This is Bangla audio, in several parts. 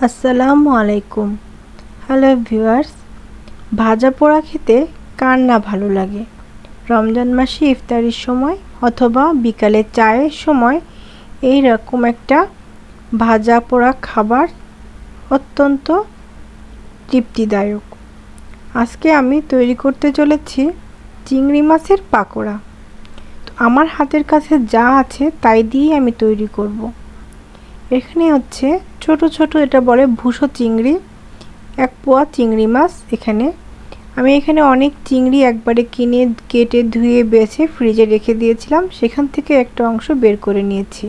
আসসালামু আলাইকুম। হ্যালো ভিউয়ার্স, ভাজা পোড়া খেতে কার না ভালো লাগে। রমজান মাসে ইফতারির সময় অথবা বিকালে চায়ের সময় এই রকম একটা ভাজা পোড়া খাবার অত্যন্ত তৃপ্তিদায়ক। আজকে আমি তৈরি করতে চলেছি চিংড়ি মাছের পাকোড়া। তো আমার হাতের কাছে যা আছে তাই দিয়ে আমি তৈরি করব। এখানে হচ্ছে ছোট ছোট, এটা বলে ভুসো চিংড়ি, 1 পোয়া চিংড়ি মাছ। আমি এখানে অনেক চিংড়ি একবারে কিনে কেটে ধুয়ে বেছে ফ্রিজে রেখে দিয়েছিলাম, সেখান থেকে একটা অংশ বের করে নিয়েছি।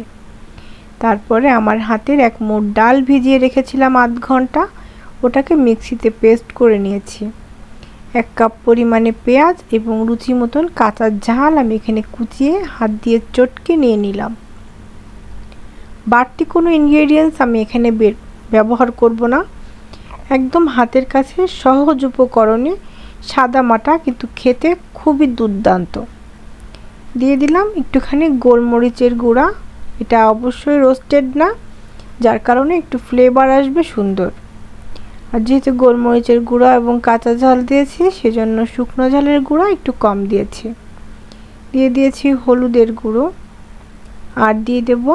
তারপরে আমার হাতের 1 মুঠ ডাল ভিজিয়ে রেখেছিলাম আধ ঘন্টা, ওটাকে মিক্সিতে পেস্ট করে নিয়েছি। 1 কাপ পরিমাণে পেঁয়াজ এবং রুচি মতন কাঁচা ঝাল আমি এখানে কুচিয়ে হাত দিয়ে চটকে নিয়ে নিলাম। বাড়তি কোনো ইনগ্রেডিয়েন্টস আমি এখানে ব্যবহার করব না, একদম হাতের কাছে সহজ উপকরণে সাদা মাটা কিন্তু খেতে খুবই দুর্দান্ত। দিয়ে দিলাম একটুখানি গোলমরিচের গুঁড়া, এটা অবশ্যই রোস্টেড না, যার কারণে একটু ফ্লেভার আসবে সুন্দর। আর যেহেতু গোলমরিচের গুঁড়া এবং কাঁচা ঝাল দিয়েছি, সেজন্য শুকনো ঝালের গুঁড়া একটু কম দিয়েছি। দিয়ে দিয়েছি হলুদের গুঁড়ো, আর দিয়ে দেব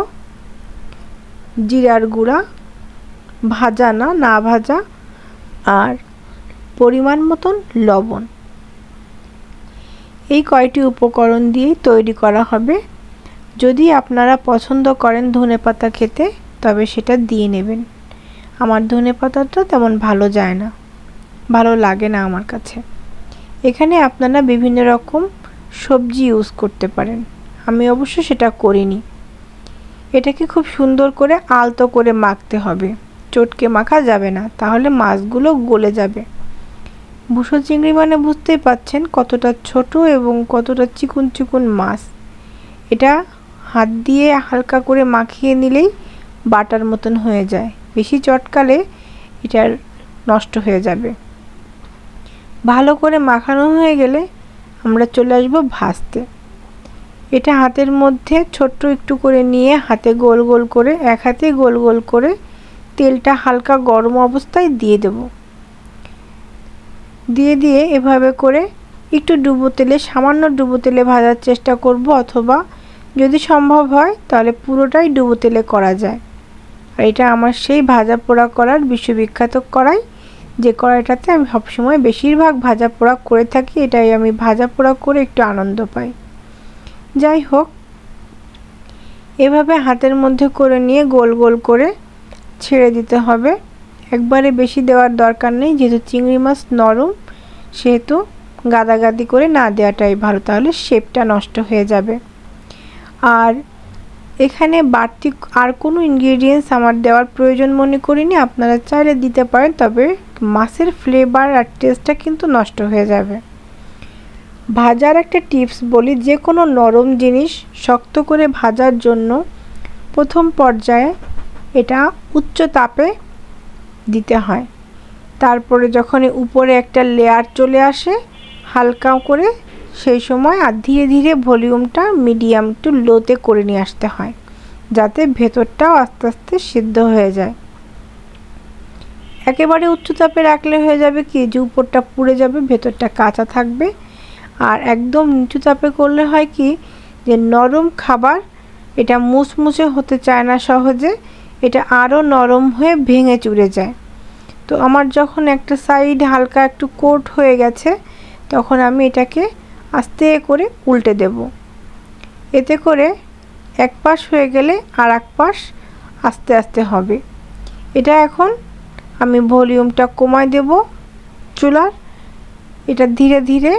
জিরার গুঁড়া, ভাজা না ভাজা, আর পরিমাণ মতন লবণ। এই কয়টি উপকরণ দিয়েই তৈরি করা হবে। যদি আপনারা পছন্দ করেন ধনেপাতা খেতে, তবে সেটা দিয়ে নেবেন। আমার ধনেপাতাটা তেমন ভালো যায় না, ভালো লাগে না আমার কাছে। এখানে আপনারা বিভিন্ন রকম সবজি ইউজ করতে পারেন, আমি অবশ্য সেটা করিনি। এটাকে খুব সুন্দর করে আলতো করে মাখতে হবে, চটকে মাখা যাবে না, তাহলে মাছগুলো গলে যাবে। ভুসো চিংড়ি মানে বুঝতেই পাচ্ছেন কতটা ছোট এবং কতটা চিকন চিকন মাছ। এটা হাত দিয়ে হালকা করে মাখিয়ে নিলেই বাটার মতন হয়ে যায়, বেশি চটকালে এটা নষ্ট হয়ে যাবে। ভালো করে মাখানো হয়ে গেলে আমরা চলে আসবো ভাজতে। এটা হাতের মধ্যে ছোট্ট একটু করে নিয়ে হাতে গোল গোল করে, এক হাতে গোল গোল করে তেলটা হালকা গরম অবস্থায় দিয়ে দেব। দিয়ে এভাবে করে একটু সামান্য ডুবো তেলে ভাজার চেষ্টা করব, অথবা যদি সম্ভব হয় তাহলে পুরোটাই ডুবো তেলে করা যায়। আর এটা আমার সেই ভাজা পোড়া করার বিশ্ববিখ্যাত কড়াই, যে কড়াইটাতে আমি সবসময় বেশিরভাগ ভাজা পোড়া করে থাকি। এটাই আমি ভাজা পোড়া করে একটু আনন্দ পাই। যাই হোক, এভাবে হাতের মধ্যে করে নিয়ে গোল গোল করে ছেড়ে দিতে হবে। একবারে বেশি দেওয়ার দরকার নেই, যেহেতু চিংড়ি মাছ নরম, সেহেতু গাদাগাদি করে না দেওয়াটাই ভালো, তাহলে শেপটা নষ্ট হয়ে যাবে। আর এখানে বাড়তি আর কোনো ইনগ্রেডিয়েন্টস আমার দেওয়ার প্রয়োজন মনে করিনি, আপনারা চাইলে দিতে পারেন, তবে মাছের ফ্লেভার আর টেস্টটা কিন্তু নষ্ট হয়ে যাবে। ভাজার একটা টিপস বলি, যে কোনো নরম জিনিস শক্ত করে ভাজার জন্য প্রথম পর্যায়ে এটা উচ্চ তাপে দিতে হয়। তারপরে যখন উপরে একটা লেয়ার চলে আসে হালকা করে, সেই সময় আর ধীরে ধীরে ভলিউমটা মিডিয়াম টু লোতে করে নিয়ে আসতে হয়, যাতে ভেতরটাও আস্তে আস্তে সিদ্ধ হয়ে যায়। একেবারে উচ্চ তাপে রাখলে হয়ে যাবে কি, যে উপরটা পুড়ে যাবে, ভেতরটা কাঁচা থাকবে। আর একদম নিচু তাপে করলে হয় কি, যে নরম খাবার এটা মুচমুচে হতে চায় না সহজে, এটা আরও নরম হয়ে ভেঙে চুরে যায়। তো আমার যখন একটা সাইড হালকা একটু কোট হয়ে গেছে, তখন আমি এটাকে আস্তে করে উল্টে দেব। এতে করে এক পাশ হয়ে গেলে আর এক পাশ আস্তে আস্তে হবে। এটা এখন আমি ভলিউমটা কমায় দেব চুলার। এটা ধীরে ধীরে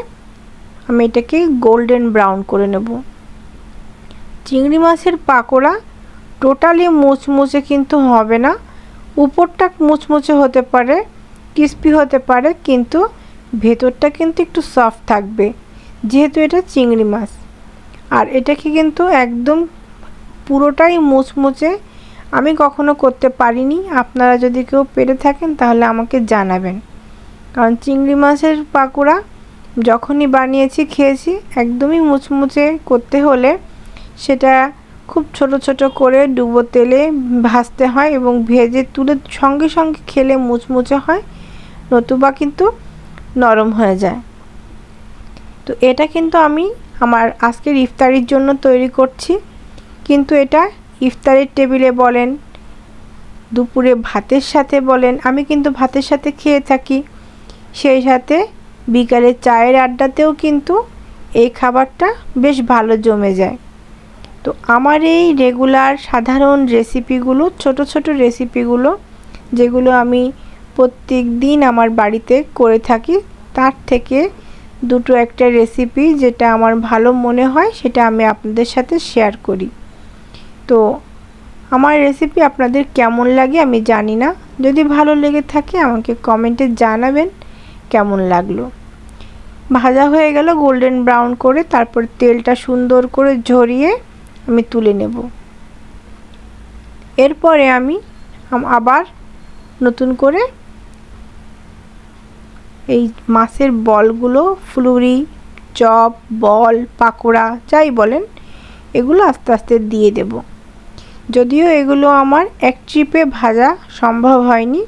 আমি এটাকে গোল্ডেন ব্রাউন করে নেব। চিংড়ি মাছের পাকোড়া টোটালি মুচমুচে কিন্তু হবে না, উপরটা মুচমুচে হতে পারে, ক্রিস্পি হতে পারে, কিন্তু ভেতরটা কিন্তু একটু সফট থাকবে, যেহেতু এটা চিংড়ি মাছ। আর এটাকে কিন্তু একদম পুরোটাই মুচমুচে আমি কখনো করতে পারিনি। আপনারা যদি কেউ পেরে থাকেন তাহলে আমাকে জানাবেন, কারণ চিংড়ি মাছের পাকোড়া যখনই বানিয়েছি খেয়েছি, একদমই মুচমুচে করতে হলে সেটা খুব ছোট ছোট করে ডুবো তেলে ভাজতে হয় এবং ভেজে তুলে সঙ্গে সঙ্গে খেলে মুচমুচে হয়, নতুবা কিন্তু নরম হয়ে যায়। তো এটা কিন্তু আমি আমার আজকের ইফতারির জন্য তৈরি করছি, কিন্তু এটা ইফতারের টেবিলে বলেন, দুপুরে ভাতের সাথে বলেন, আমি কিন্তু ভাতের সাথে খেয়ে থাকি, সেই সাথে বিকালে চায়ের আড্ডাতেও কিন্তু এই খাবারটা বেশ ভালো জমে যায়। তো আমার এই রেগুলার সাধারণ রেসিপিগুলো, ছোট ছোট রেসিপিগুলো যেগুলো আমি প্রত্যেক দিন আমার বাড়িতে করে থাকি, তার থেকে দুটো একটা রেসিপি যেটা আমার ভালো মনে হয় সেটা আমি আপনাদের সাথে শেয়ার করি। তো আমার রেসিপি আপনাদের কেমন লাগে আমি জানি না, যদি ভালো লেগে থাকে আমাকে কমেন্টে জানাবেন কেমন লাগলো। ভাজা হয়ে গেল গোল্ডেন ব্রাউন করে, তারপর তেলটা সুন্দর করে ঝরিয়ে আমি তুলে নেব। এরপরে আমি আবার নতুন করে এই মাছের বলগুলো, ফুলুরি, চপ, বল, পাকোড়া যাই বলেন, এগুলো আস্তে আস্তে দিয়ে দেব। যদিও এগুলো আমার এক ট্রিপে ভাজা সম্ভব হয়নি,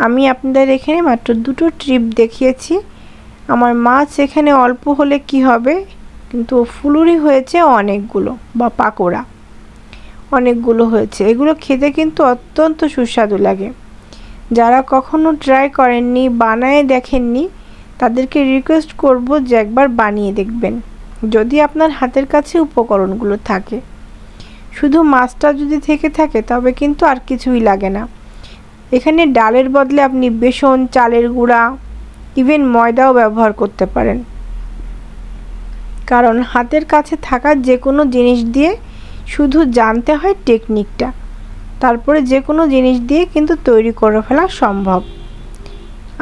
আমি আপনাদের এখানে মাত্র দুটো ট্রিপ দেখিয়েছি। আমার মাছ এখানে অল্প হলে কি হবে, কিন্তু ফুলুরি হয়েছে অনেকগুলো, বা পাকোড়া অনেকগুলো হয়েছে। এগুলো খেতে কিন্তু অত্যন্ত সুস্বাদু লাগে। যারা কখনো ট্রাই করেননি, বানায় দেখেননি, তাদেরকে রিকোয়েস্ট করব যে একবার বানিয়ে দেখবেন, যদি আপনার হাতের কাছে উপকরণগুলো থাকে। শুধু মাছটা যদি থেকে থাকে তবে কিন্তু আর কিছুই লাগে না। এখানে ডালের বদলে আপনি বেসন, চালের গুঁড়া, ইভেন ময়দাও ব্যবহার করতে পারেন, কারণ হাতের কাছে থাকা যে কোনো জিনিস দিয়ে শুধু জানতে হয় টেকনিকটা, তারপরে যে কোনো জিনিস দিয়ে কিন্তু তৈরি করে ফেলা সম্ভব।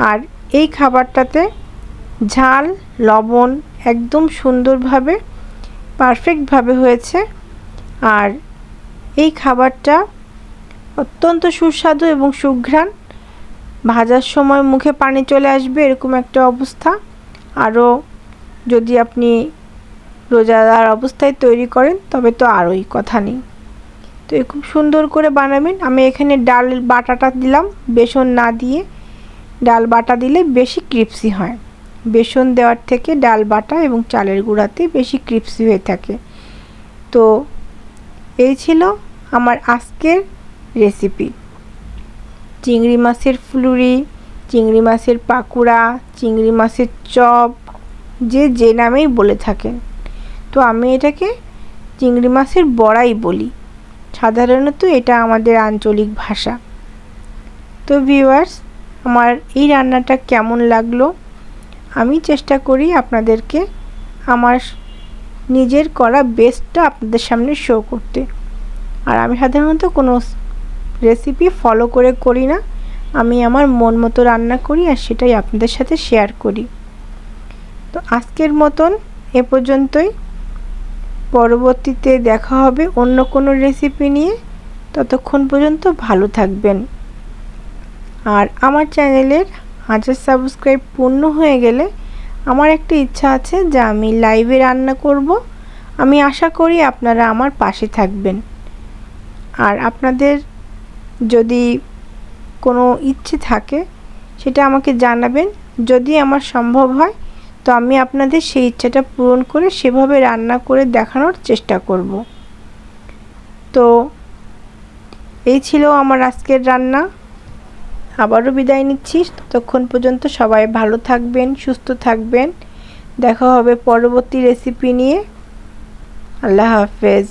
আর এই খাবারটাতে ঝাল, লবণ একদম সুন্দরভাবে পারফেক্টভাবে হয়েছে। আর এই খাবারটা অত্যন্ত সুস্বাদু এবং সুঘ্রাণ, ভাজার সময় মুখে পানি চলে আসবে এরকম একটা অবস্থা। আরও যদি আপনি রোজাদার অবস্থায় তৈরি করেন তবে তো আরোই কথা নেই। তো খুব সুন্দর করে বানাবেন। আমি এখানে ডাল বাটাটা দিলাম, বেসন না দিয়ে ডাল বাটা দিলে বেশি ক্রিপসি হয়। বেসন দেওয়ার থেকে ডাল বাটা এবং চালের গুঁড়াতে বেশি ক্রিপসি হয়ে থাকে। তো এই ছিল আমার আজকের রেসিপি, চিংড়ি মাছের ফুলুরি, চিংড়ি মাছের পাকোড়া, চিংড়ি মাছের চপ, যে নামেই বলে থাকেন। তো আমি এটাকে চিংড়ি মাছের বড়াই বলি, সাধারণত এটা আমাদের আঞ্চলিক ভাষা। তো ভিউয়ার্স, আমার এই রান্নাটা কেমন লাগলো, আমি চেষ্টা করি আপনাদেরকে আমার নিজের করা বেস্টটা আপনাদের সামনে শো করতে। আর আমি সাধারণত কোনো রেসিপি ফলো করে করি না, আমি আমার মন মতো রান্না করি আর সেটাই আপনাদের সাথে শেয়ার করি। তো আজকের মতন এ পর্যন্তই, পরবর্তীতে দেখা হবে অন্য কোনো রেসিপি নিয়ে। ততক্ষণ পর্যন্ত ভালো থাকবেন। আর আমার চ্যানেলের 1000 সাবস্ক্রাইব পূর্ণ হয়ে গেলে আমার একটা ইচ্ছা আছে যে আমি লাইভে রান্না করব। আমি আশা করি আপনারা আমার পাশে থাকবেন। আর আপনাদের যদি কোনো ইচ্ছে থাকে সেটা আমাকে জানাবেন, যদি আমার সম্ভব হয় তো আমি আপনাদের সেই ইচ্ছাটা পূরণ করে সেভাবে রান্না করে দেখানোর চেষ্টা করব। তো এই ছিল আমার আজকের রান্না। আবারও বিদায় নিচ্ছি, ততক্ষণ পর্যন্ত সবাই ভালো থাকবেন, সুস্থ থাকবেন। দেখা হবে পরবর্তী রেসিপি নিয়ে। আল্লাহ হাফেজ।